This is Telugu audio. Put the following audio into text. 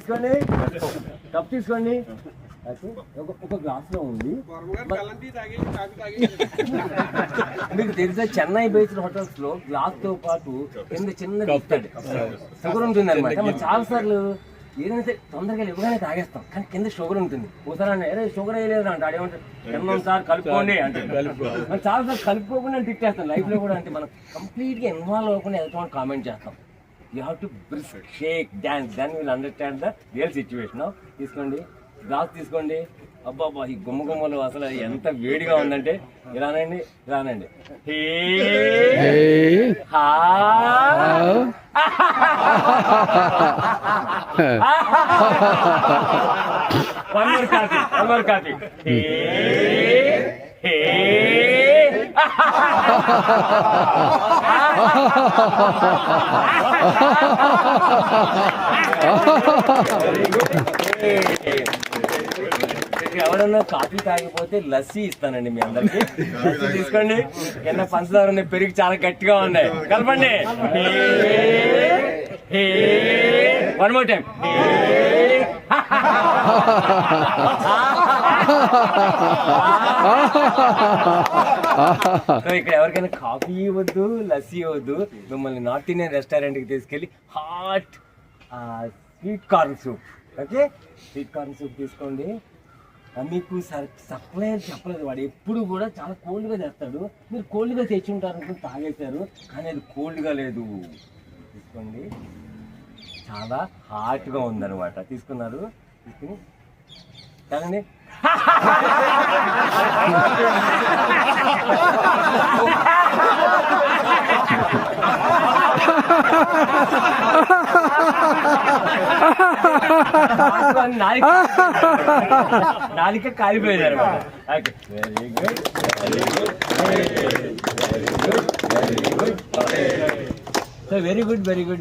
తీసుకోండి, కప్ తీసుకోండి. ఒక గ్లాస్ లో ఉంది. మీకు తెలిసే చెన్నై బేస్డ్ హోటల్స్ లో గ్లాస్ తో పాటు కింద చిన్నది ఇస్తాడు, షుగర్ ఉంటుంది అనమాట. మనం చాలా సార్లు ఏదైతే తొందరగా ఇవ్వగానే తాగేస్తాం, కానీ కింద షుగర్ ఉంటుంది. ఒకసారి అరే షుగర్ వేయలేదు అంట, అదేమంటారు తిన్నాం సార్ కలుపుకోండి అంటే. మనం చాలా సార్లు కలుపుకోకుండా తిట్టేస్తాం లైఫ్ లో కూడా. అంటే మనం కంప్లీట్ గా ఇన్వాల్వ్ అవ్వకుండా ఎదుటి కామెంట్ చేస్తాం. You have to brisk, shake, dance, then will understand the real situation. తీసుకోండి, గ్లాస్ తీసుకోండి. అబ్బాబా ఈ గుమ్మలు అసలు ఎంత వేడిగా ఉందంటే ఇలానండి, ఇలానండి. One more coffee. ఎవరన్నా కాఫీ తాగిపోతే లస్సీ ఇస్తానండి మీ అందరికి. లస్సీ తీసుకోండి. కింద పంచదార ఉన్నాయి, పెరుగు చాలా గట్టిగా ఉన్నాయి, కలపండి. One more time. సో ఇక్కడ ఎవరికైనా కాఫీ వద్దు, లస్సీ వద్దు, మిమ్మల్ని నార్త్ ఇండియన్ రెస్టారెంట్ కి తీసుకెళ్ళి hot sweet corn soup. Okay, sweet corn soup తీసుకోండి. మీకు సప్లయర్ చెప్పలేదు, వాడు ఎప్పుడు కూడా చాలా కోల్డ్గా చేస్తాడు. మీరు కోల్డ్గా తెచ్చి ఉంటారు అనుకుని తాగేశారు, కానీ అది కోల్డ్గా లేదు. తీసుకోండి, చాలా హాట్గా ఉందన్నమాట. తీసుకున్నారు, తీసుకుని తాగండి. నాలిక కాలిపోయింది అనమాట. Okay, very good, very good, very good, very good. So very good, very good.